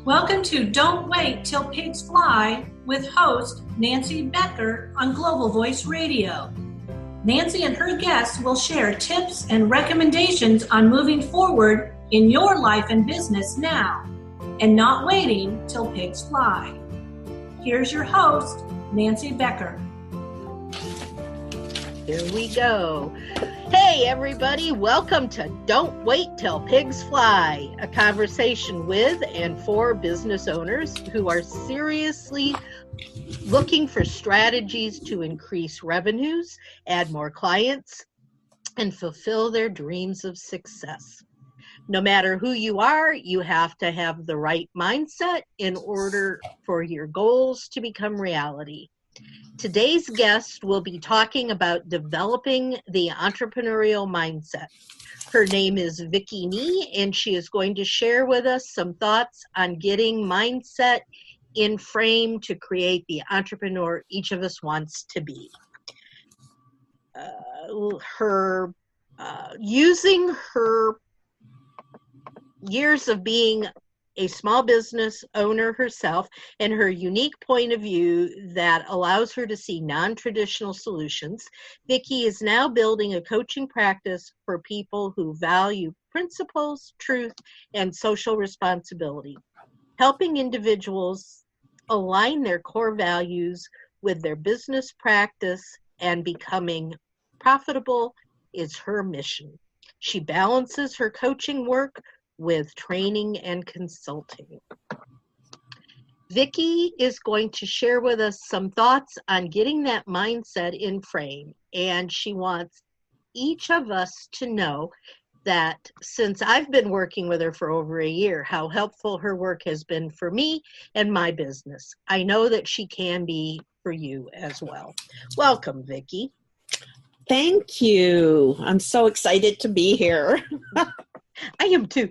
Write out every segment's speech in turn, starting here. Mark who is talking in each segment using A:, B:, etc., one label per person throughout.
A: Welcome to Don't Wait Till Pigs Fly with host Nancy Becker on Global Voice Radio. Nancy and her guests will share tips and recommendations on moving forward in your life and business now and not waiting till pigs fly. Here's your host, Nancy Becker.
B: Here we go. Hey everybody, welcome to Don't Wait Till Pigs Fly, a conversation with and for business owners who are seriously looking for strategies to increase revenues, add more clients, and fulfill their dreams of success. No matter who you are, you have to have the right mindset in order for your goals to become reality. Today's guest will be talking about developing the entrepreneurial mindset. Her name is Vicky, and she is going to share with us some thoughts on getting mindset in frame to create the entrepreneur each of us wants to be. Using her years of being a small business owner herself and her unique point of view that allows her to see non-traditional solutions, Vicky is now building a coaching practice for people who value principles, truth, and social responsibility, helping individuals align their core values with their business practice and becoming profitable is her mission. She balances her coaching work with training and consulting. Vicky is going to share with us some thoughts on getting that mindset in frame, and she wants each of us to know that since I've been working with her for over a year, how helpful her work has been for me and my business. I know that she can be for you as well. Welcome, Vicky.
C: Thank you. I'm so excited to be here.
B: I am too.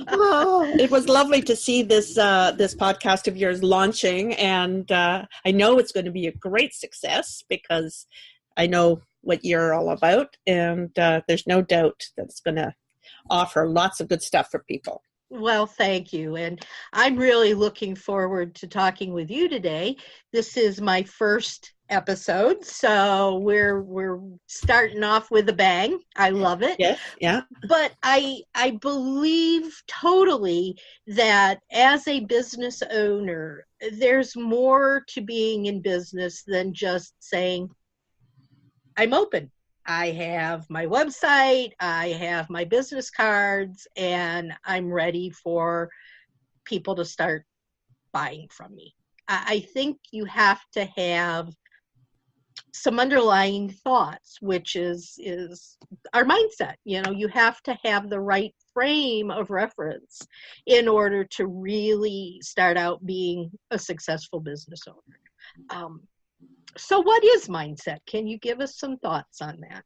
C: Oh, it was lovely to see this podcast of yours launching, and I know it's going to be a great success because I know what you're all about, and there's no doubt that it's going to offer lots of good stuff for people.
B: Well, thank you, and I'm really looking forward to talking with you today. This is my first episode, so we're starting off with a bang. I love it.
C: Yes, yeah.
B: But I believe totally that as a business owner, there's more to being in business than just saying, I'm open. I have my website, I have my business cards, and I'm ready for people to start buying from me. I think you have to have some underlying thoughts, which is our mindset. You know, you have to have the right frame of reference in order to really start out being a successful business owner. So what is mindset? Can you give us some thoughts on that?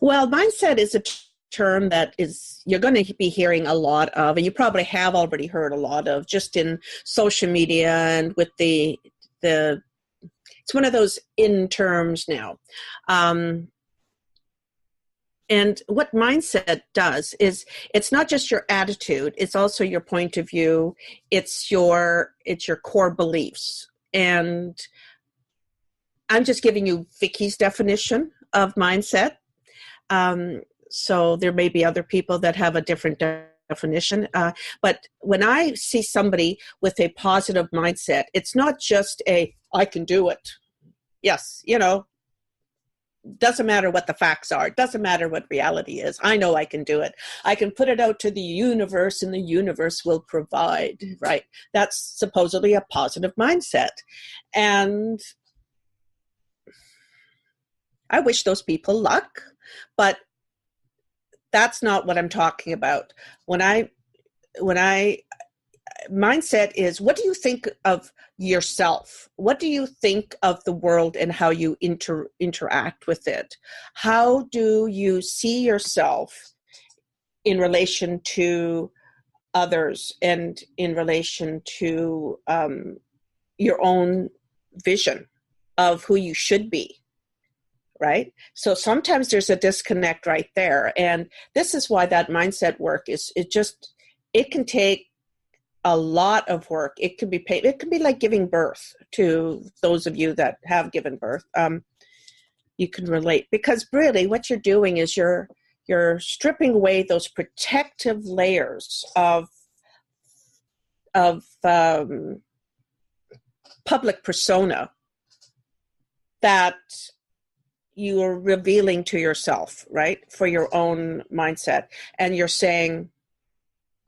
C: Well, mindset is a term that you're going to be hearing a lot of, and you probably have already heard a lot of just in social media and with the it's one of those in terms now. And what mindset does is it's not just your attitude, it's also your point of view, it's your core beliefs. And I'm just giving you Vicky's definition of mindset. So there may be other people that have a different definition. But when I see somebody with a positive mindset, it's not just I can do it. Yes, doesn't matter what the facts are. It doesn't matter what reality is. I know I can do it. I can put it out to the universe and the universe will provide, right? That's supposedly a positive mindset. And I wish those people luck, but that's not what I'm talking about. When I mindset is, what do you think of yourself? What do you think of the world and how you interact with it? How do you see yourself in relation to others and in relation to your own vision of who you should be? Right? So sometimes there's a disconnect right there. And this is why that mindset work it can take a lot of work. It can be paid. It can be like giving birth, to those of you that have given birth. You can relate, because really what you're doing is you're stripping away those protective layers of public persona that you are revealing to yourself, right, for your own mindset. And you're saying,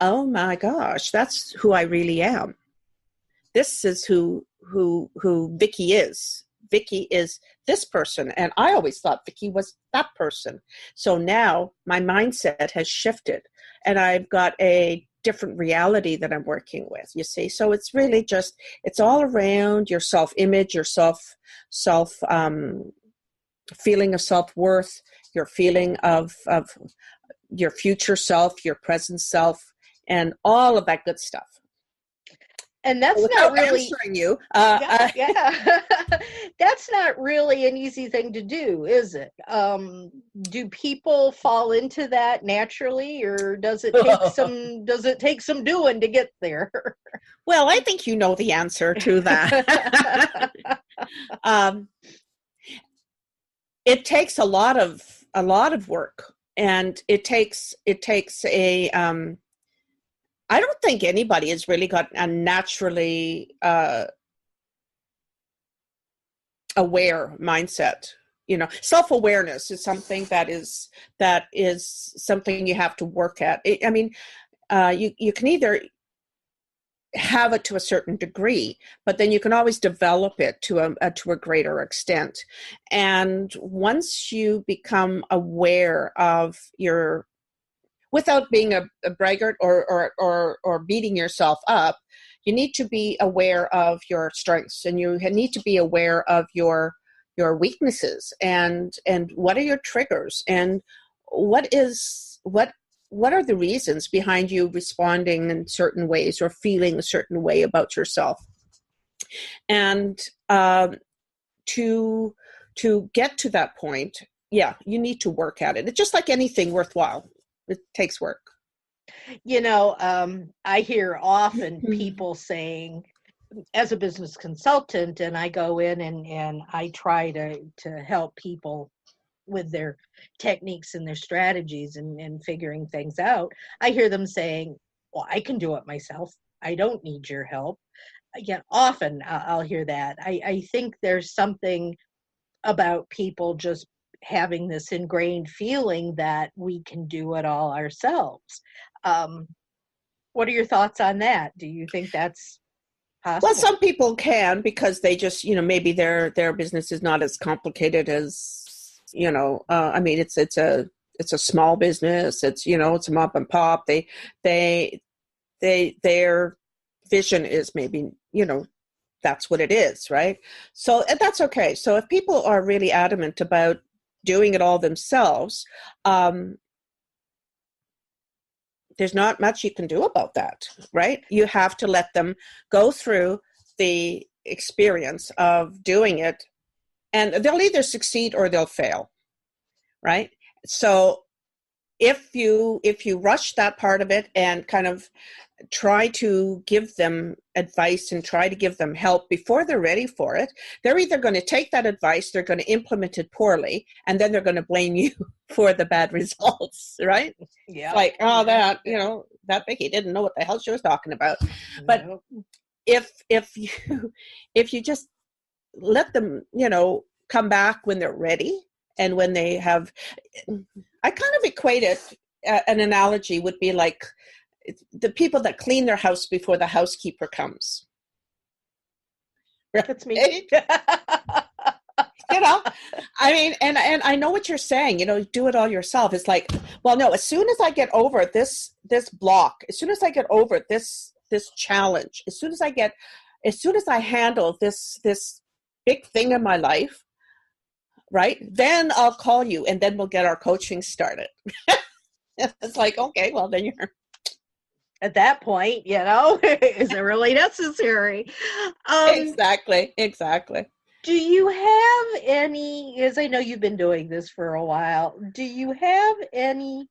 C: oh my gosh, that's who I really am. This is who Vicky is. Vicky is this person. And I always thought Vicky was that person. So now my mindset has shifted and I've got a different reality that I'm working with, you see. So it's really just, it's all around your self-image, your self feeling of self-worth, your feeling of your future self, your present self, and all of that good stuff.
B: And that's
C: without
B: not really
C: answering you.
B: Yeah. That's not really an easy thing to do, is it? Do people fall into that naturally, or does it take some doing to get there?
C: Well, I think you know the answer to that. It takes a lot of work, and it takes a I don't think anybody has really got a naturally aware mindset. You know, self-awareness is something that is something you have to work at. I mean, you can either have it to a certain degree, but then you can always develop it to a greater extent. And once you become aware of your, without being a braggart or beating yourself up, you need to be aware of your strengths, and you need to be aware of your weaknesses, and what are your triggers, and what are the reasons behind you responding in certain ways or feeling a certain way about yourself. And to get to that point, yeah, you need to work at it. It's just like anything worthwhile. It takes work.
B: You know, I hear often people saying, as a business consultant, and I go in and I try to help people with their techniques and their strategies and figuring things out. I hear them saying, well, I can do it myself. I don't need your help. Again, often I'll hear that. I think there's something about people just having this ingrained feeling that we can do it all ourselves. What are your thoughts on that? Do you think that's possible?
C: Well, some people can, because they just, maybe their business is not as complicated as, I mean, it's a small business. It's, it's a mom and pop. Their vision is maybe, that's what it is, right? So that's okay. So if people are really adamant about doing it all themselves, there's not much you can do about that, right? You have to let them go through the experience of doing it, and they'll either succeed or they'll fail, right? So if you rush that part of it and kind of try to give them advice and try to give them help before they're ready for it, they're either going to take that advice, they're going to implement it poorly, and then they're going to blame you for the bad results, right?
B: Yeah.
C: Like, oh, that Vicky didn't know what the hell she was talking about. But if you just let them, come back when they're ready, and when they have, I kind of equate it, an analogy would be like the people that clean their house before the housekeeper comes.
B: That's me.
C: I mean, and I know what you're saying, do it all yourself. It's like, well, no, as soon as I get over this block, as soon as I get over this challenge, as soon as I handle this big thing in my life, right, then I'll call you, and then we'll get our coaching started. It's like, okay, well, then you're
B: at that point, is it really necessary?
C: Exactly.
B: Do you have any, as I know you've been doing this for a while, do you have any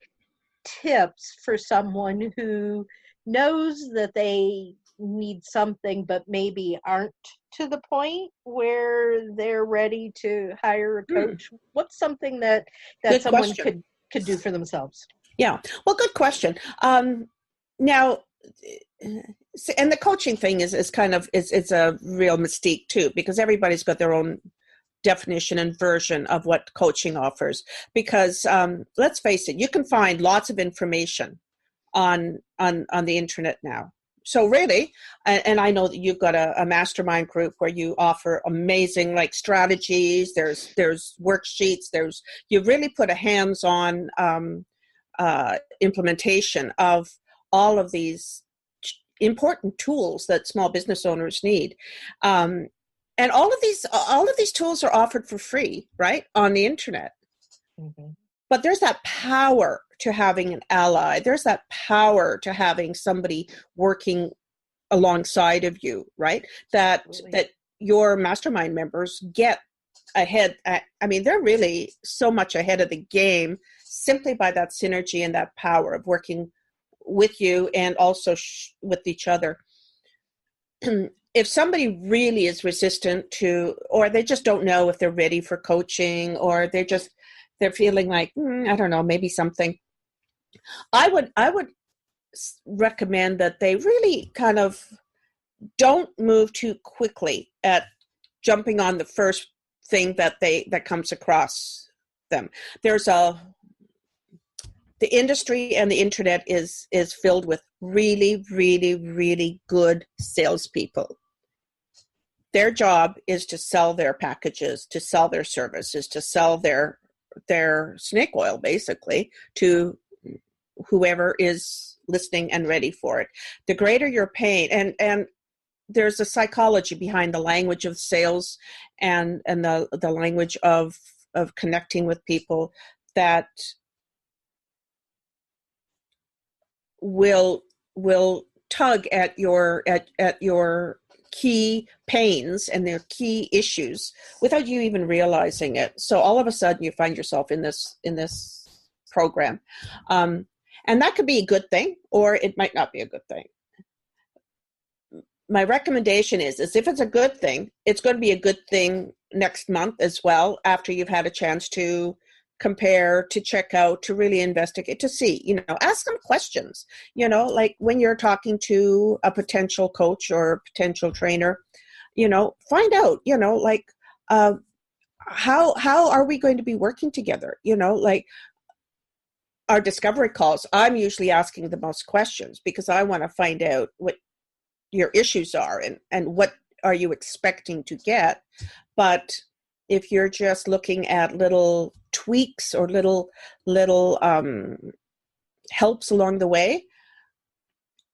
B: tips for someone who knows that they need something, but maybe aren't to the point where they're ready to hire a coach? What's something that
C: Good
B: someone
C: question.
B: could do for themselves?
C: Yeah. Well, good question. Now, and the coaching thing is kind of, it's a real mystique too, because everybody's got their own definition and version of what coaching offers. Because let's face it, you can find lots of information on the internet now. So really, and I know that you've got a mastermind group where you offer amazing like strategies. There's worksheets. You really put a hands-on implementation of all of these important tools that small business owners need. And all of these tools are offered for free, right, on the internet.
B: Mm-hmm.
C: But there's that power to having an ally. There's that power to having somebody working alongside of you, right? That your mastermind members get ahead. I mean, they're really so much ahead of the game simply by that synergy and that power of working with you and also with each other. If somebody really is resistant to, or they just don't know if they're ready for coaching, or they're feeling like, I don't know, maybe something, I would recommend that they really kind of don't move too quickly at jumping on the first thing that comes across them. The industry and the internet is filled with really, really, really good salespeople. Their job is to sell their packages, to sell their services, to sell their snake oil, basically, to whoever is listening and ready for it. The greater your pain, and there's a psychology behind the language of sales and the language of connecting with people that will tug at your key pains and their key issues without you even realizing it. So all of a sudden you find yourself in this program. And that could be a good thing, or it might not be a good thing. My recommendation is if it's a good thing, it's going to be a good thing next month as well, after you've had a chance to compare, to check out, to really investigate, to see, ask them questions, like when you're talking to a potential coach or a potential trainer, find out, like, how are we going to be working together? Like our discovery calls, I'm usually asking the most questions because I want to find out what your issues are and what are you expecting to get. But if you're just looking at little tweaks or little helps along the way,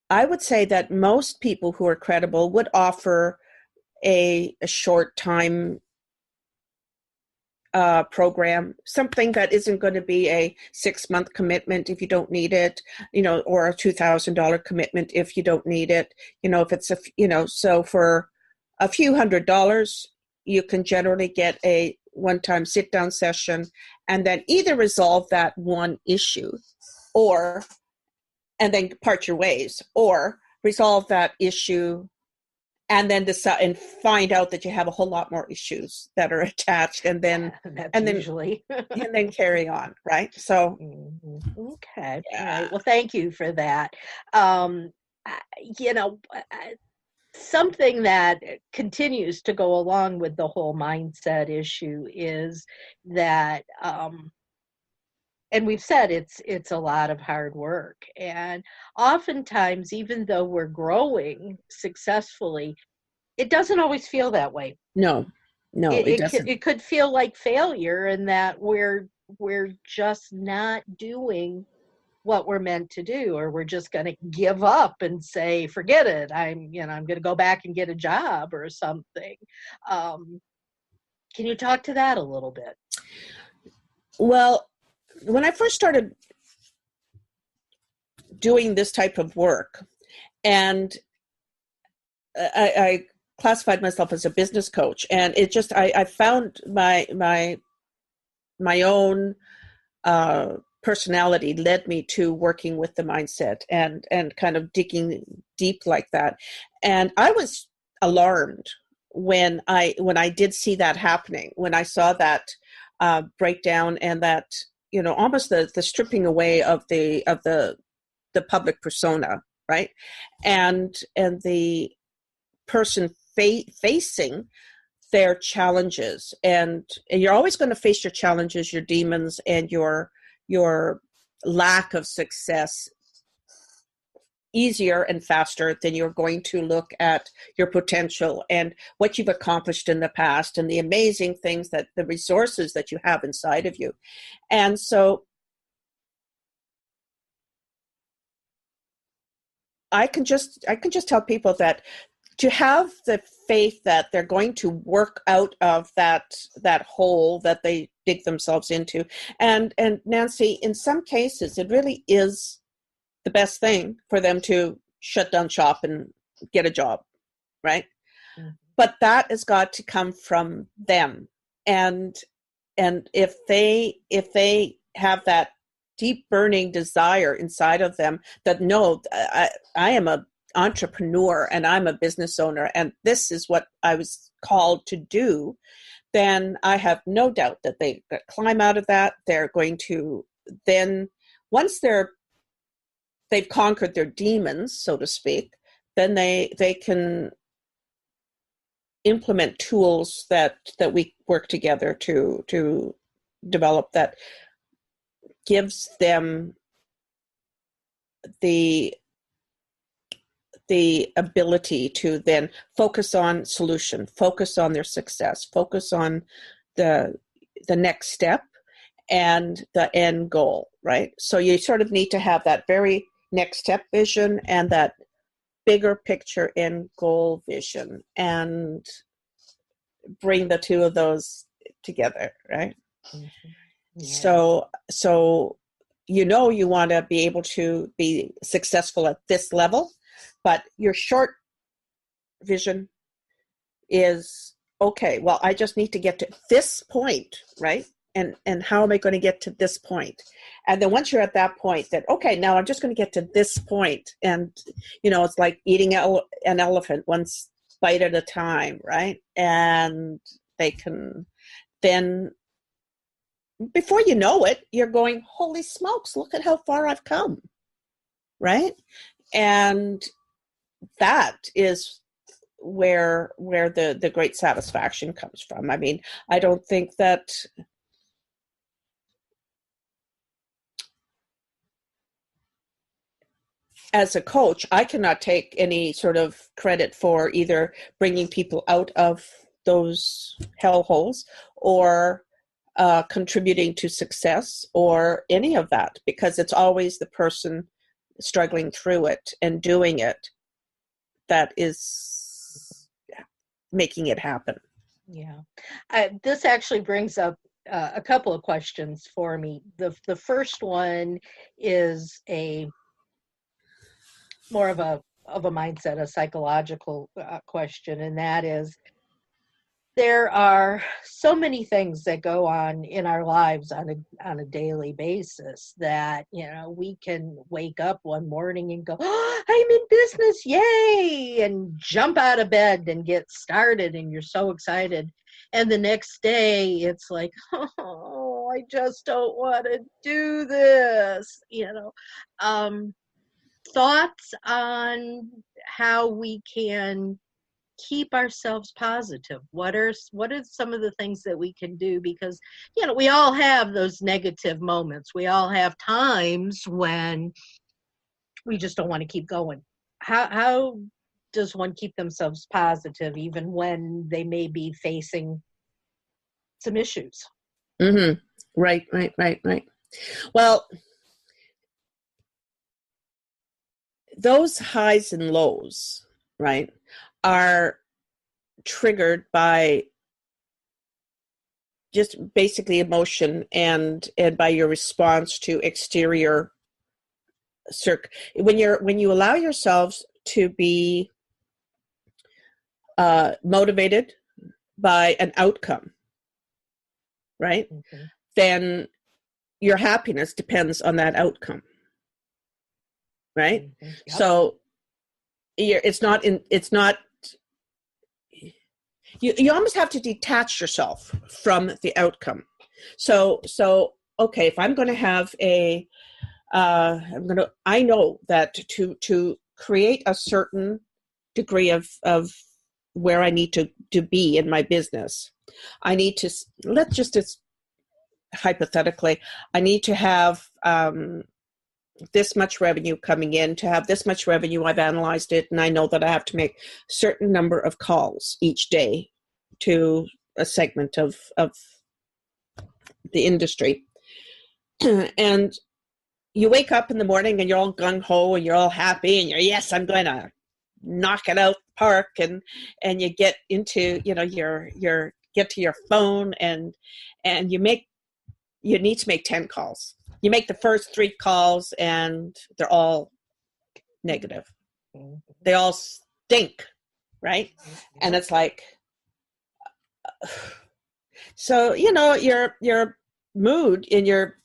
C: I would say that most people who are credible would offer a short time program, something that isn't going to be a 6-month commitment if you don't need it, or a $2,000 commitment if you don't need it. If it's so for a few $100s, you can generally get a one-time sit-down session and then either resolve that one issue and then part your ways, or resolve that issue and then decide and find out that you have a whole lot more issues that are attached, and then
B: usually
C: and then carry on, right? So
B: okay.
C: Yeah.
B: All right. Well, thank you for that. Something that continues to go along with the whole mindset issue is that, and we've said it's a lot of hard work. And oftentimes, even though we're growing successfully, it doesn't always feel that way.
C: No, it doesn't.
B: It could feel like failure, and that we're just not doing what we're meant to do, or we're just going to give up and say, forget it. I'm going to go back and get a job or something. Can you talk to that a little bit?
C: Well, when I first started doing this type of work, and I classified myself as a business coach, and it just, I found my own personality led me to working with the mindset and kind of digging deep like that. And I was alarmed when I did see that happening, when I saw that breakdown, and that, you know, almost the stripping away of the public persona, right? And the person facing their challenges, and you're always going to face your challenges, your demons, and your lack of success easier and faster than you're going to look at your potential and what you've accomplished in the past and the amazing things, that the resources that you have inside of you. And so I can just tell people that to have the faith that they're going to work out of that hole that they dig themselves into. And Nancy, in some cases, it really is the best thing for them to shut down shop and get a job, right? Mm-hmm. But that has got to come from them. And if they have that deep burning desire inside of them that, no, I am a entrepreneur and I'm a business owner and this is what I was called to do, then I have no doubt that they climb out of that. They're going to then, once they've conquered their demons, so to speak, then they can implement tools that we work together to develop, that gives them the ability to then focus on solution, focus on their success, focus on the next step and the end goal, right? So you sort of need to have that very next step vision and that bigger picture end goal vision, and bring the two of those together, right? Mm-hmm. Yeah. So you know, you want to be able to be successful at this level, but your short vision is, okay, well, I just need to get to this point, right? And how am I going to get to this point? And then once you're at that point, that, okay, now I'm just going to get to this point. And, you know, it's like eating an elephant one bite at a time, right? And they can then, before you know it, you're going, holy smokes, look at how far I've come, right? And that is where the great satisfaction comes from. I mean, I don't think that as a coach, I cannot take any sort of credit for either bringing people out of those hellholes or contributing to success or any of that, because it's always the person struggling through it and doing it that is making it happen.
B: Yeah. This actually brings up a couple of questions for me. The first one is more of a mindset, a psychological question, and that is, there are so many things that go on in our lives on a daily basis that, you know, we can wake up one morning and go, oh, I'm in business, yay, and jump out of bed and get started, and you're so excited. And the next day it's like, oh, I just don't want to do this, you know. Thoughts on how we can keep ourselves positive? What are some of the things that we can do? Because, you know, we all have those negative moments. We all have times when we just don't want to keep going. How does one keep themselves positive even when they may be facing some issues?
C: Mm-hmm. Right. Well, those highs and lows, right, are triggered by just basically emotion and by your response to exterior when you allow yourselves to be motivated by an outcome, right? Mm-hmm. Then your happiness depends on that outcome, right?
B: Yep.
C: So it's not you almost have to detach yourself from the outcome. So okay, if I'm going to have I know that to create a certain degree of where I need to be in my business, I need to, let's just hypothetically, I need to have this much revenue coming in. To have this much revenue, I've analyzed it, and I know that I have to make a certain number of calls each day to a segment of the industry. And you wake up in the morning and you're all gung-ho and you're all happy and yes, I'm going to knock it out the park, and you get into, your get to your phone and you need to make 10 calls. You make the first 3 calls and they're all negative. They all stink, right? And it's like, so, your mood and your,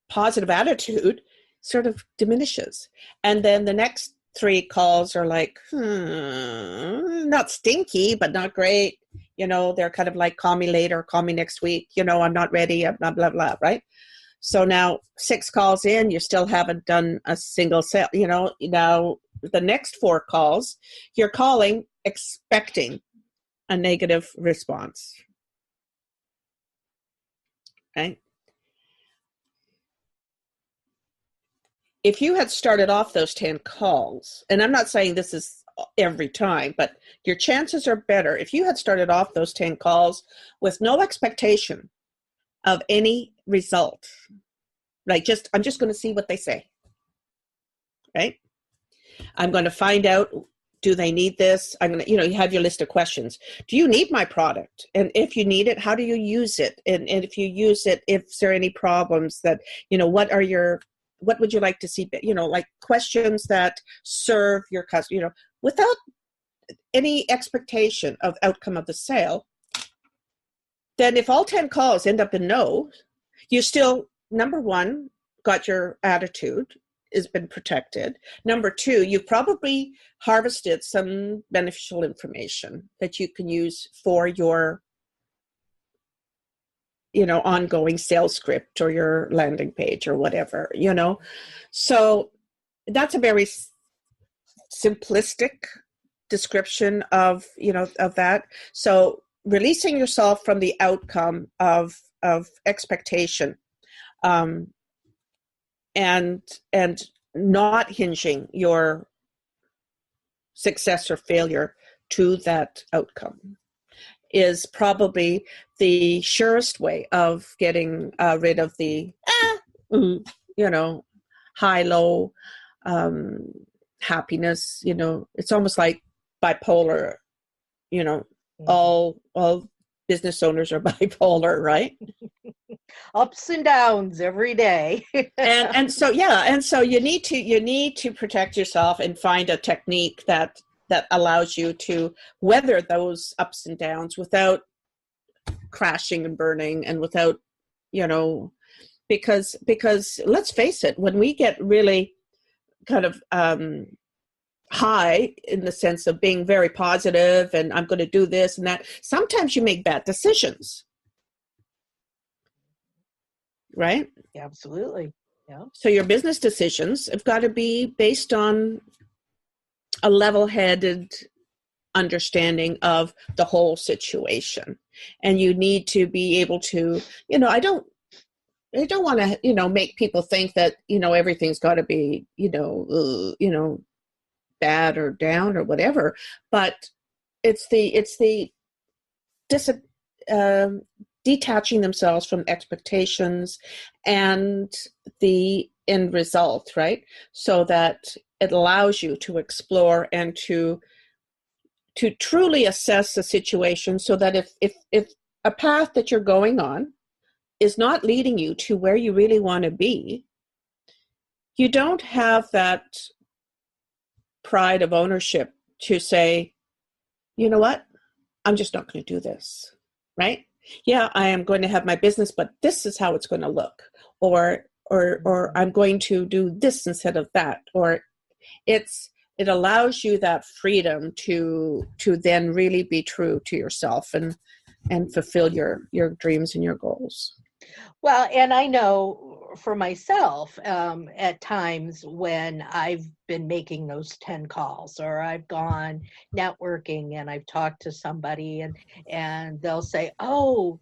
C: positive attitude sort of diminishes. And then the next 3 calls are like, not stinky, but not great. They're kind of like, call me later, call me next week. I'm not ready, blah, blah, blah, right? So now 6 calls in, you still haven't done a single sale. Now the next 4 calls, you're calling expecting a negative response, right? If you had started off those 10 calls, and I'm not saying this is every time, but your chances are better if you had started off those 10 calls with no expectation of any result. Like, I'm just going to see what they say, right? I'm going to find out, do they need this? I'm going to, you have your list of questions. Do you need my product? And if you need it, how do you use it? And if you use it, if there are any problems that, what would you like to see? Like questions that serve your customer, without any expectation of outcome of the sale. Then if all 10 calls end up in no, you still, number 1, got your attitude has been protected. Number 2, you've probably harvested some beneficial information that you can use for your ongoing sales script or your landing page or whatever, So that's a very simplistic description of that. So releasing yourself from the outcome of expectation, and not hinging your success or failure to that outcome is probably the surest way of getting rid of the high-low happiness. It's almost like bipolar. All business owners are bipolar, right?
B: Ups and downs every day.
C: and so you need to protect yourself and find a technique that allows you to weather those ups and downs without crashing and burning, and without, because let's face it, when we get really kind of high in the sense of being very positive and I'm going to do this and that, sometimes you make bad decisions, right?
B: Absolutely. Yeah.
C: So your business decisions have got to be based on a level-headed understanding of the whole situation. And you need to be able to, I don't want to, make people think that, everything's got to be, bad or down or whatever. But it's the detaching themselves from expectations and the end result, right? So that it allows you to explore and to truly assess the situation, so that if a path that you're going on is not leading you to where you really want to be, you don't have that pride of ownership to say, you know what, I'm just not going to do this, right? yeah, I am going to have my business, but this is how it's going to look, or I'm going to do this instead of that, or it allows you that freedom to then really be true to yourself and fulfill your dreams and your goals.
B: Well, and I know for myself, at times when I've been making those 10 calls, or I've gone networking and I've talked to somebody, and they'll say, oh,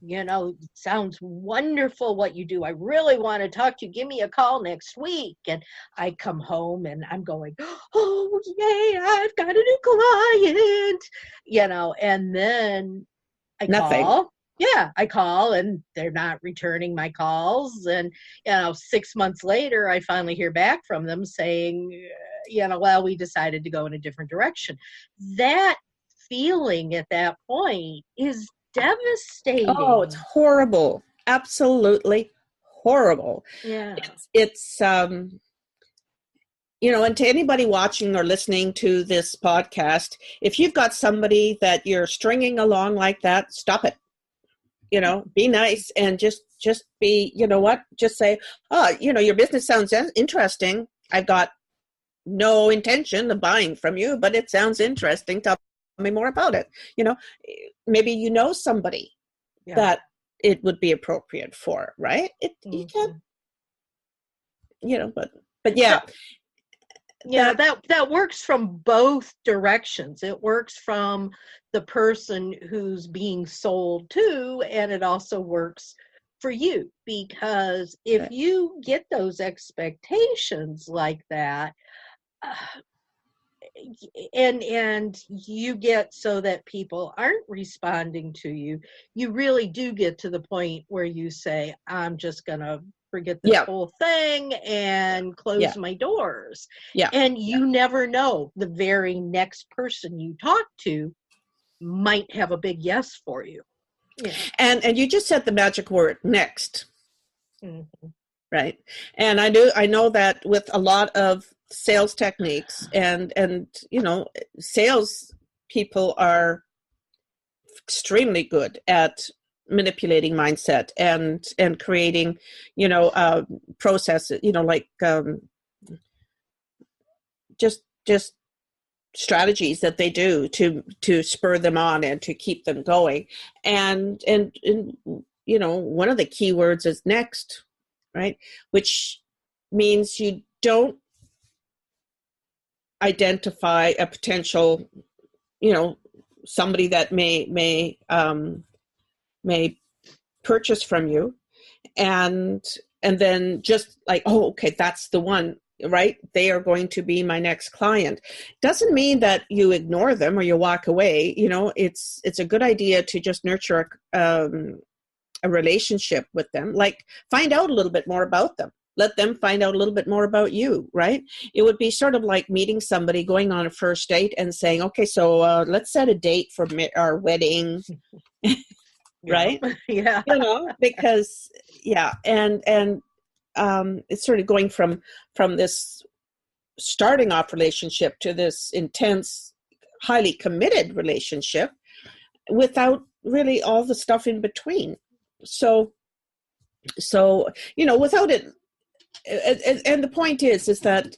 B: sounds wonderful what you do. I really want to talk to you. Give me a call next week. And I come home and I'm going, oh, yay, I've got a new client, and then I
C: Nothing.
B: call. Yeah, I call and they're not returning my calls. And, 6 months later, I finally hear back from them saying, well, we decided to go in a different direction. That feeling at that point is devastating.
C: Oh, it's horrible. Absolutely horrible.
B: Yeah.
C: It's and to anybody watching or listening to this podcast, if you've got somebody that you're stringing along like that, stop it. Be nice and just be, just say, oh, your business sounds interesting. I've got no intention of buying from you, but it sounds interesting. Tell me more about it. Maybe somebody that it would be appropriate for, right? You can, but yeah.
B: Yeah, that works from both directions. It works from the person who's being sold to, and it also works for you, because if you get those expectations like that, and you get so that people aren't responding to you, you really do get to the point where you say, I'm just gonna forget this whole thing and close my doors.
C: Yeah.
B: And you never know, the very next person you talk to might have a big yes for you. Yeah.
C: And you just said the magic word, next.
B: Mm-hmm.
C: Right. And I know that with a lot of sales techniques and sales people are extremely good at manipulating mindset and creating, processes, like just strategies that they do to spur them on and to keep them going. And one of the key words is next, right? Which means you don't identify a potential, somebody that may purchase from you and then just like, oh, okay, that's the one, right? They are going to be my next client. Doesn't mean that you ignore them or you walk away. It's a good idea to just nurture a relationship with them, like find out a little bit more about them. Let them find out a little bit more about you, right? It would be sort of like meeting somebody, going on a first date and saying, okay, so let's set a date for our wedding, right?
B: Yeah.
C: Because, and it's sort of going from this starting off relationship to this intense, highly committed relationship without really all the stuff in between. So without it, and the point is that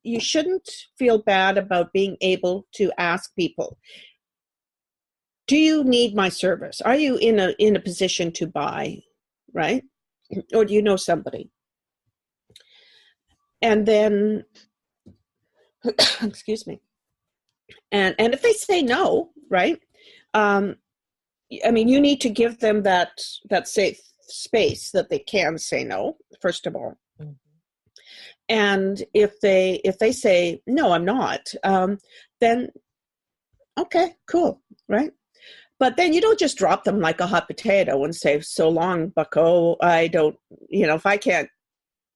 C: you shouldn't feel bad about being able to ask people, do you need my service? Are you in a position to buy, right? Or do you know somebody? And then, excuse me. And if they say no, right? You need to give them that safe space that they can say no, first of all. Mm-hmm. And if they say, no, I'm not, then okay, cool, right? But then you don't just drop them like a hot potato and say, so long, bucko, I don't, if I can't,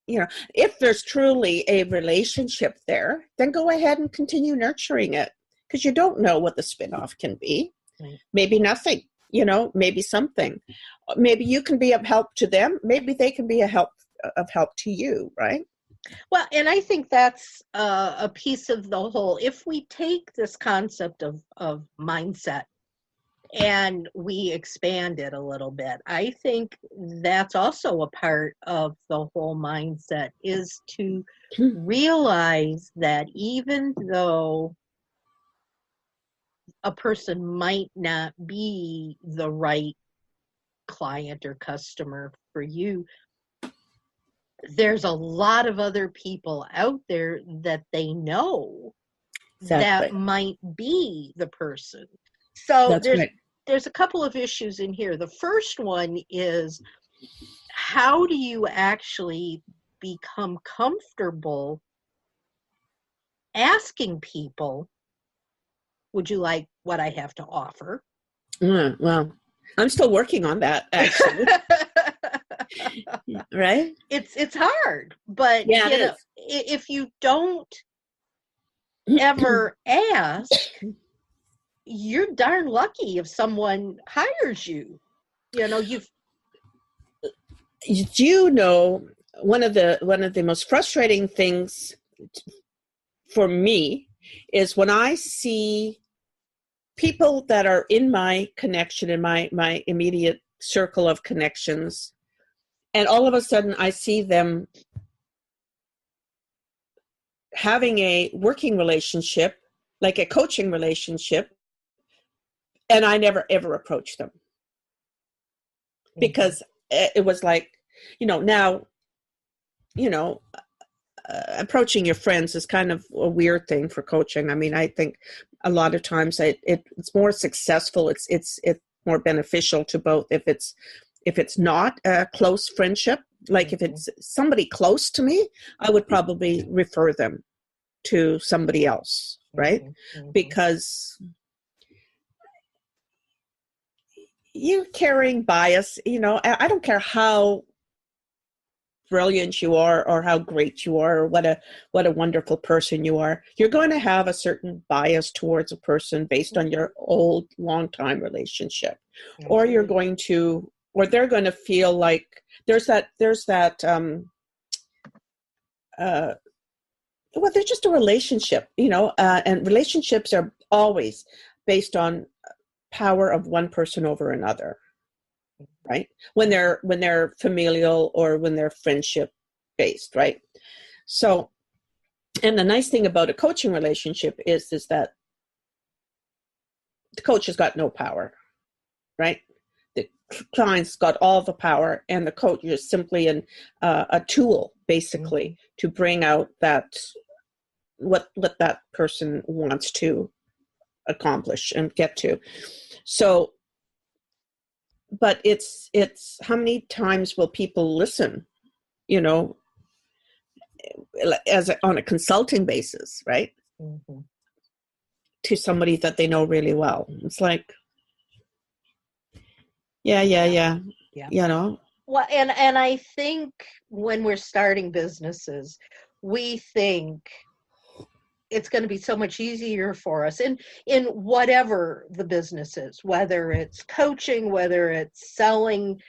C: if there's truly a relationship there, then go ahead and continue nurturing it, because you don't know what the spinoff can be. Right. Maybe nothing, maybe something. Maybe you can be of help to them. Maybe they can be of help to you, right?
B: Well, and I think that's a piece of the whole. If we take this concept of mindset and we expand it a little bit. I think that's also a part of the whole mindset, is to realize that even though a person might not be the right client or customer for you, there's a lot of other people out there that they know
C: Exactly.
B: that might be the person. So
C: That's right.
B: there's a couple of issues in here. The first one is, how do you actually become comfortable asking people, would you like what I have to offer?
C: Well, I'm still working on that, actually. Right?
B: It's hard, but
C: Yeah,
B: you
C: it
B: know,
C: is.
B: if you don't ever ask, you're darn lucky if someone hires you. You know,
C: You know, one of the most frustrating things for me is when I see people that are in my connection, in my immediate circle of connections, and all of a sudden I see them having a working relationship, like a coaching relationship, and I never ever approach them, because it was like, now, you know, approaching your friends is kind of a weird thing for coaching. I mean, I think a lot of times it's more successful. It's more beneficial to both if it's not a close friendship. Like if it's somebody close to me, I would probably refer them to somebody else, right? Because you're carrying bias. I don't care how brilliant you are or how great you are or what a wonderful person you are. You're going to have a certain bias towards a person based on your old long time relationship. Or you're going to, or they're going to feel like there's that well, there's just a relationship, and relationships are always based on power of one person over another, right? When they're familial or when they're friendship based, right? So, and the nice thing about a coaching relationship is that the coach has got no power, right? The client's got all the power, and the coach is simply a tool, basically, to bring out that what that person wants to accomplish and get to. So, but it's how many times will people listen, on a consulting basis, right? To somebody that they know really well. It's like, yeah.
B: Well, and I think when we're starting businesses, we think it's going to be so much easier for us in whatever the business is, whether it's coaching, whether it's selling,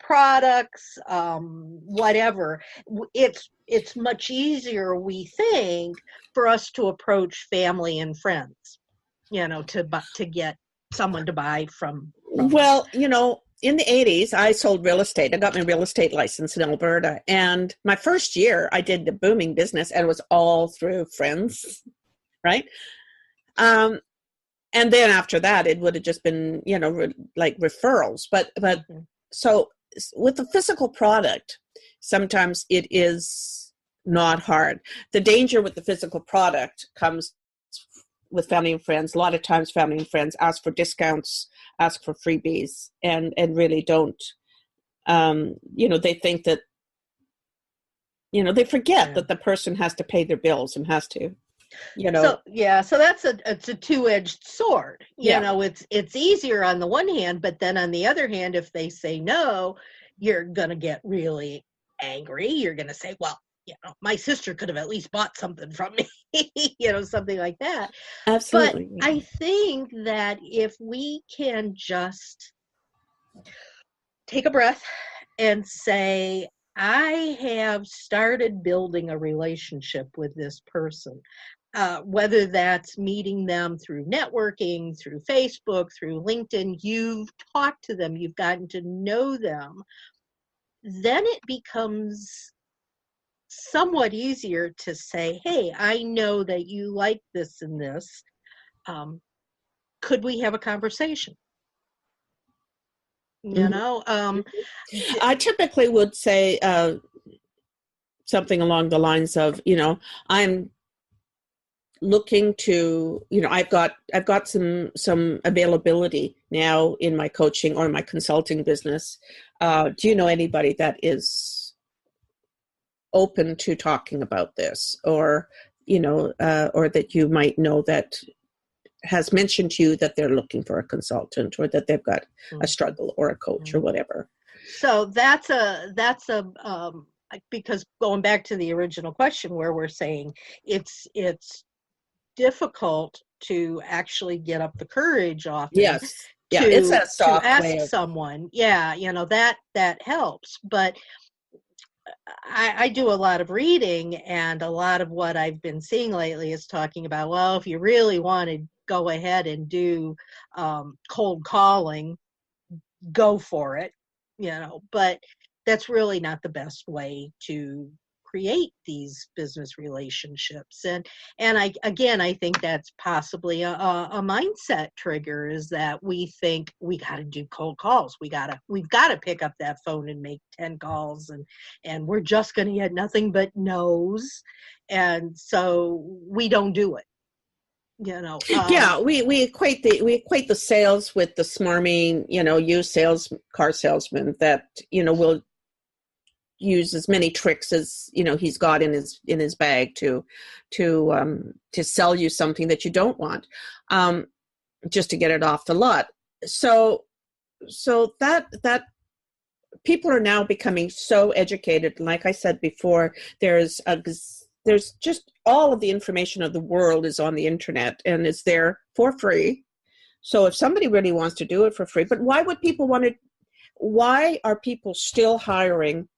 B: products, whatever. It's much easier, we think, for us to approach family and friends, to get someone to buy from.
C: Well, in the 80s, I sold real estate. I got my real estate license in Alberta. And my first year, I did the booming business, and it was all through friends, right? And then after that, it would have just been, like referrals. But so with the physical product, sometimes it is not hard. The danger with the physical product comes with family and friends. A lot of times family and friends ask for discounts, ask for freebies, and really don't, they think that, they forget that the person has to pay their bills and has to,
B: So that's it's a two-edged sword. It's easier on the one hand, but then on the other hand, if they say no, you're going to get really angry. You're going to say, well, my sister could have at least bought something from me, something like that.
C: Absolutely.
B: But I think that if we can just take a breath and say, I have started building a relationship with this person. whether that's meeting them through networking, through Facebook, through LinkedIn, you've talked to them, you've gotten to know them, then it becomes somewhat easier to say, hey, I know that you like this and this. Could we have a conversation? You know,
C: I typically would say something along the lines of, I'm looking to, I've got some availability now in my coaching or my consulting business. Do you know anybody that is open to talking about this, or or that you might know that has mentioned to you that they're looking for a consultant, or that they've got a struggle, or a coach, or whatever?
B: So that's because going back to the original question where we're saying it's difficult to actually get up the courage often.
C: Yes. Yeah, it's a soft
B: to ask
C: way of
B: someone. Yeah, that helps. But I do a lot of reading, and a lot of what I've been seeing lately is talking about, well, if you really want to go ahead and do cold calling, go for it, but that's really not the best way to create these business relationships. And I think that's possibly a mindset trigger, is that we think we got to do cold calls. We've got to pick up that phone and make 10 calls, and we're just going to get nothing but no's. And so we don't do it.
C: Yeah, we equate the sales with the smarmy, used car salesman that will use as many tricks as he's got in his bag to sell you something that you don't want, just to get it off the lot. So that people are now becoming so educated. Like I said before, there's just all of the information of the world is on the internet, and it's there for free. So if somebody really wants to do it for free, but why would people want to? Why are people still hiring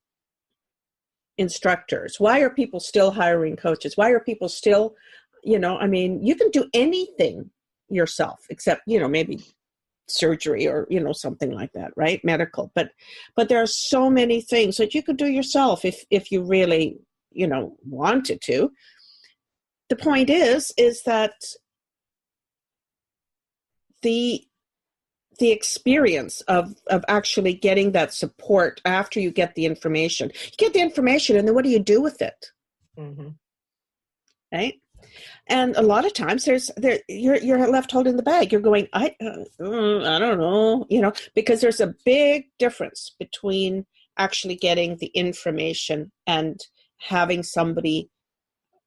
C: instructors? Why are people still hiring coaches? Why are people still, you can do anything yourself except, maybe surgery or, something like that, right? Medical. But there are so many things that you could do yourself if you really, wanted to. The point is that the experience of actually getting that support after you get the information. You get the information, and then what do you do with it? Mm-hmm. Right? And a lot of times you're left holding the bag. You're going, I don't know, because there's a big difference between actually getting the information and having somebody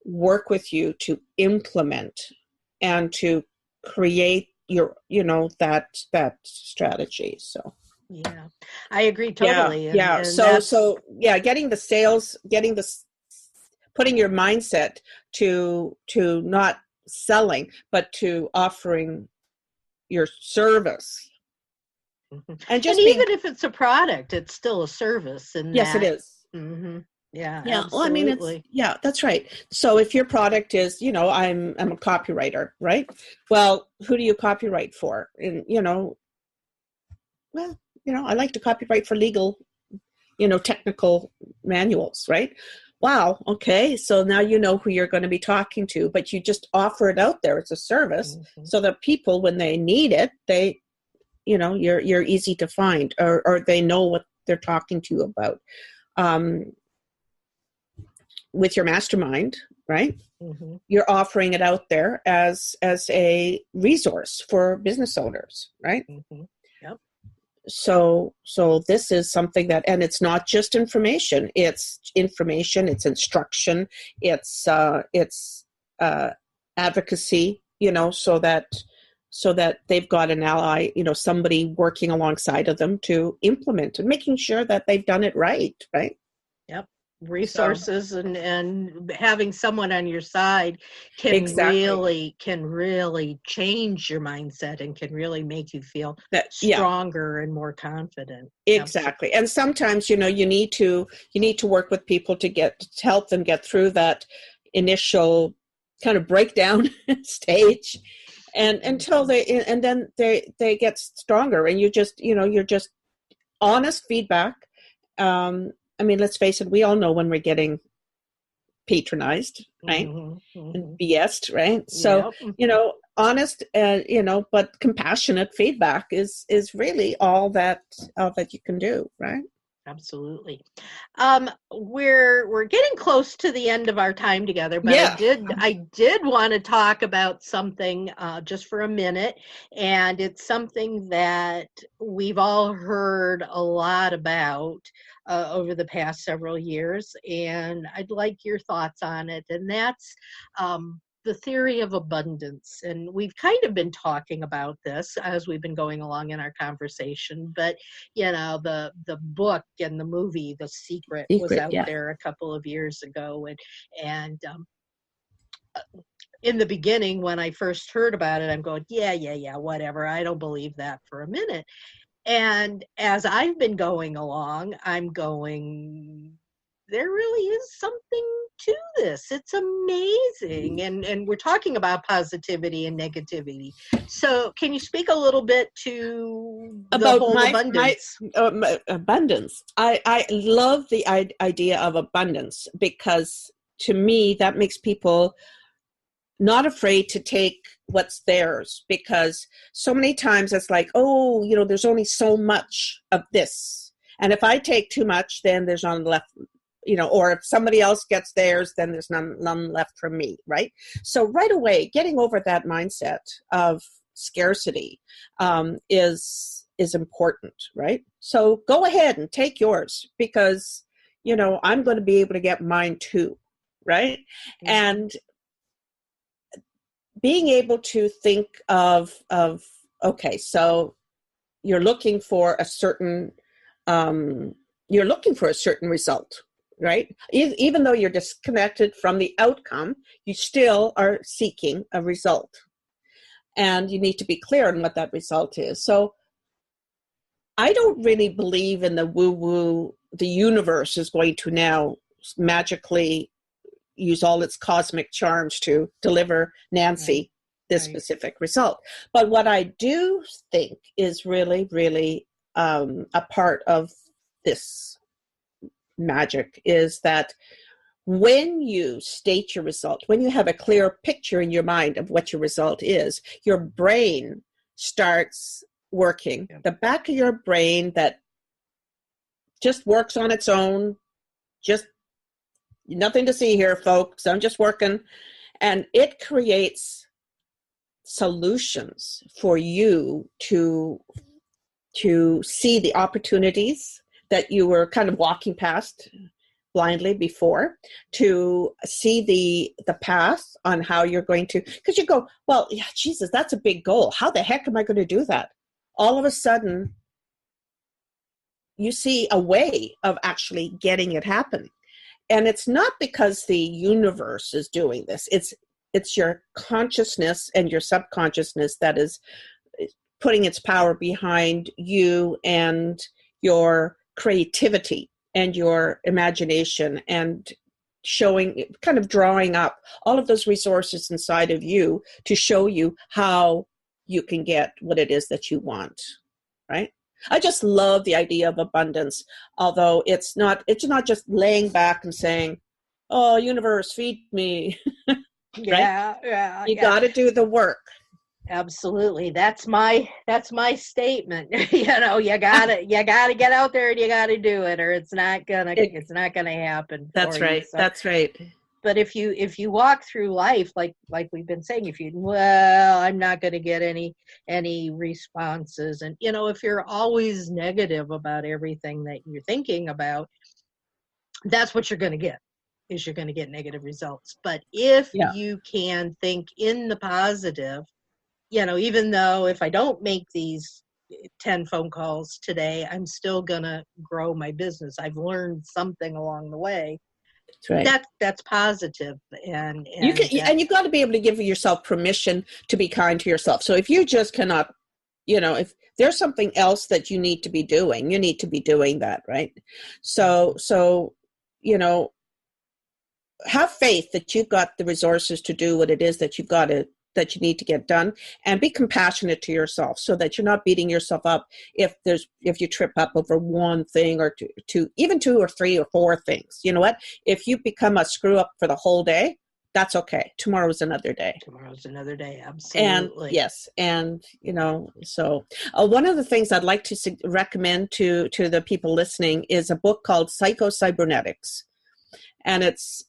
C: work with you to implement and to create your that strategy. So
B: yeah, I agree totally.
C: And so getting the sales, putting your mindset to not selling, but to offering your service.
B: Mm-hmm. And even if it's a product, it's still a service. And
C: yes, it is.
B: Mm-hmm. Yeah.
C: Well, I mean, that's right. So if your product is, I'm a copywriter, right? Well, who do you copyright for? And, I like to copyright for legal, technical manuals, right? Wow. Okay. So now you know who you're going to be talking to, but you just offer it out there as a service, mm-hmm. so that people, when they need it, they, you're easy to find, or they know what they're talking to you about. With your mastermind, right? Mm-hmm. You're offering it out there as a resource for business owners, right? Mm-hmm. Yep. So this is something that, and it's not just information. It's information. It's instruction. It's advocacy. So that they've got an ally. Somebody working alongside of them to implement and making sure that they've done it right. Right.
B: Yep. Resources and having someone on your side can really change your mindset and can really make you feel stronger and more confident.
C: Exactly. And sometimes, you need to work with people to help them get through that initial kind of breakdown stage, and then they get stronger, and you're just honest feedback. I mean, let's face it, we all know when we're getting patronized, right? And BS'd, right? So, honest, but compassionate feedback is really all that you can do, right?
B: Absolutely. We're getting close to the end of our time together, but
C: Yeah.
B: I did want to talk about something just for a minute, and it's something that we've all heard a lot about over the past several years, and I'd like your thoughts on it, and that's the theory of abundance. And we've kind of been talking about this as we've been going along in our conversation, but the book and the movie The Secret was out there a couple of years ago, and in the beginning when I first heard about it, I'm going, yeah, whatever, I don't believe that for a minute. And as I've been going along, I'm going, there really is something to this. It's amazing. And we're talking about positivity and negativity. So can you speak a little bit to
C: about
B: whole abundance?
C: My abundance. I love the idea of abundance, because to me, that makes people not afraid to take what's theirs, because so many times it's like, oh, there's only so much of this. And if I take too much, then there's none left, or if somebody else gets theirs, then there's none left from me, right? So right away, getting over that mindset of scarcity is important, right? So go ahead and take yours, because, I'm going to be able to get mine too, right? Mm-hmm. And being able to think of okay, so you're looking for a certain result, right? Even though you're disconnected from the outcome, you still are seeking a result, and you need to be clear on what that result is. So I don't really believe in the woo-woo, the universe is going to now magically use all its cosmic charms to deliver Nancy this specific result. But what I do think is really, really a part of this magic is that when you state your result, when you have a clear picture in your mind of what your result is, your brain starts working. Yeah. The back of your brain that just works on its own, just nothing to see here, folks. I'm just working. And it creates solutions for you to see the opportunities that you were kind of walking past blindly before, to see the path on how you're going to, because you go, well, yeah, Jesus, that's a big goal. How the heck am I going to do that? All of a sudden, you see a way of actually getting it happening. And it's not because the universe is doing this. It's your consciousness and your subconsciousness that is putting its power behind you and your creativity and your imagination, and showing, kind of drawing up all of those resources inside of you to show you how you can get what it is that you want, right? I just love the idea of abundance, although it's not just laying back and saying, oh, universe, feed me.
B: Yeah,
C: right?
B: Yeah.
C: You got to do the work.
B: Absolutely. That's my statement. You gotta get out there and you gotta do it, or it's not gonna happen.
C: That's right. So, that's right.
B: But if you walk through life like we've been saying, I'm not going to get any responses, and if you're always negative about everything that you're thinking about, that's what you're going to get. Is you're going to get negative results. But if you can think in the positive, even though if I don't make these 10 phone calls today, I'm still going to grow my business. I've learned something along the way. That's right. That's positive, and
C: you can, and you've got to be able to give yourself permission to be kind to yourself. So if you just cannot, if there's something else that you need to be doing, you need to be doing that, right? So have faith that you've got the resources to do what it is that that you need to get done, and be compassionate to yourself so that you're not beating yourself up if you trip up over one thing or two, even 2 or 3 or 4 things. You know what? If you become a screw up for the whole day, that's okay. Tomorrow's another day.
B: Tomorrow's another day. Absolutely.
C: And yes. And, so one of the things I'd like to recommend to the people listening is a book called Psycho-Cybernetics. And it's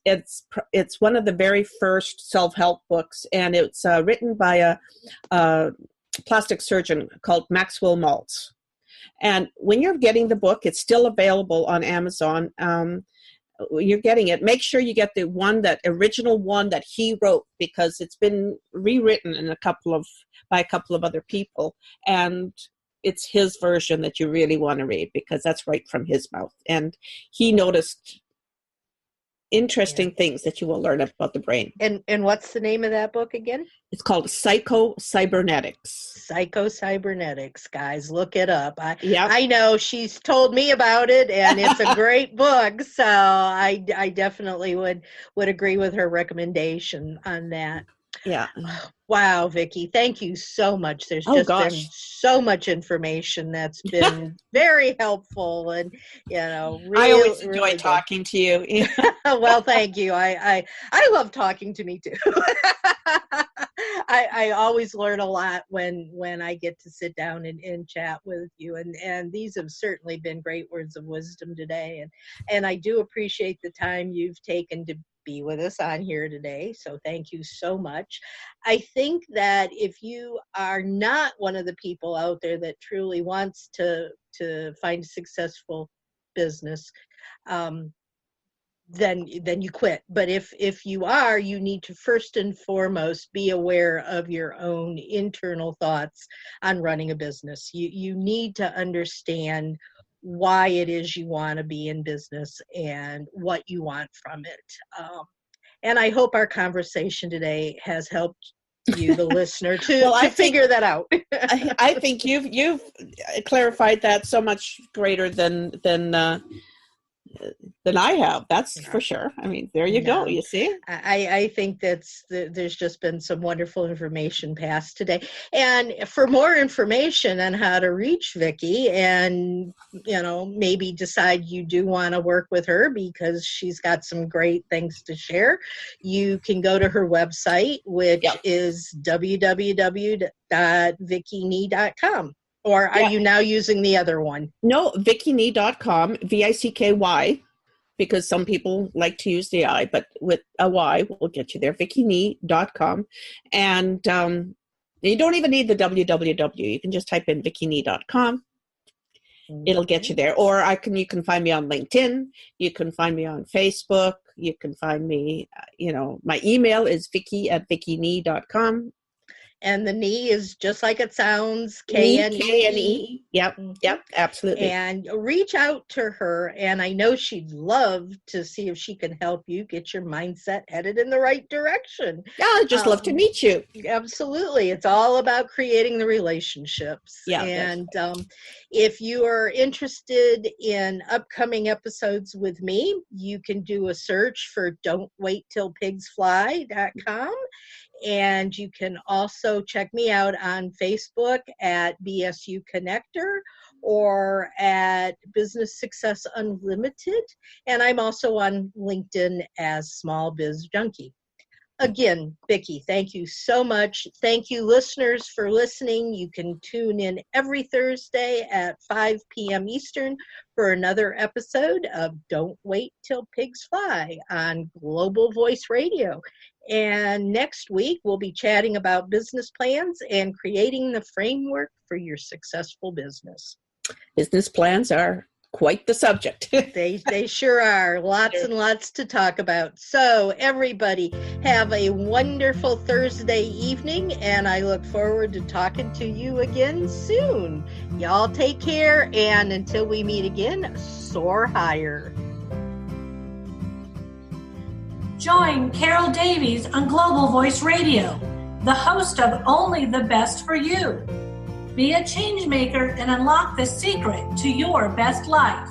C: one of the very first self-help books, and it's written by a plastic surgeon called Maxwell Maltz. And when you're getting the book, it's still available on Amazon. When you're getting it, make sure you get the original one that he wrote, because it's been rewritten by a couple of other people, and it's his version that you really want to read, because that's right from his mouth. And he noticed interesting things that you will learn about the brain.
B: And what's the name of that book again?
C: It's called Psycho-Cybernetics.
B: Psycho-Cybernetics, guys, look it up. I know she's told me about it, and it's a great book, so I definitely would agree with her recommendation on that.
C: Yeah.
B: Wow, Vicky, thank you so much. There's been so much information that's been very helpful, and really,
C: I always enjoy talking to you.
B: Well, thank you. I love talking to me too. I always learn a lot when I get to sit down and chat with you, and these have certainly been great words of wisdom today, and I do appreciate the time you've taken to be with us on here today. So thank you so much. I think that if you are not one of the people out there that truly wants to find a successful business, then you quit. But if you are, you need to first and foremost be aware of your own internal thoughts on running a business. You need to understand why it is you want to be in business and what you want from it. And I hope our conversation today has helped you, the listener, to figure that out.
C: I think you've clarified that so much greater than I have. That's for sure. I mean, there you go. You see?
B: I think there's just been some wonderful information passed today. And for more information on how to reach Vicky, and maybe decide you do want to work with her because she's got some great things to share, you can go to her website, which is www.vickyknee.com. Or are you now using the other one?
C: No, vickyknee.com, VICKY, because some people like to use the I, but with a Y will get you there, vickyknee.com. And you don't even need the www. You can just type in vickyknee.com. It'll get you there. Or you can find me on LinkedIn. You can find me on Facebook. You can find me, my email is vicky@vickyknee.com.
B: And the knee is just like it sounds, K-N-E.
C: Yep, absolutely.
B: And reach out to her, and I know she'd love to see if she can help you get your mindset headed in the right direction.
C: Yeah, I'd just love to meet you.
B: Absolutely. It's all about creating the relationships.
C: Yeah.
B: And if you are interested in upcoming episodes with me, you can do a search for don'twaittillpigsfly.com. And you can also check me out on Facebook at BSU Connector or at Business Success Unlimited. And I'm also on LinkedIn as Small Biz Junkie. Again, Vicky, thank you so much. Thank you, listeners, for listening. You can tune in every Thursday at 5 p.m. Eastern for another episode of Don't Wait Till Pigs Fly on Global Voice Radio. And next week, we'll be chatting about business plans and creating the framework for your successful business.
C: Business plans are quite the subject.
B: They sure are. Lots and lots to talk about. So everybody have a wonderful Thursday evening, and I look forward to talking to you again soon. Y'all take care, and until we meet again, soar higher.
A: Join Carol Davies on Global Voice Radio, the host of Only the Best for You. Be a change maker and unlock the secret to your best life.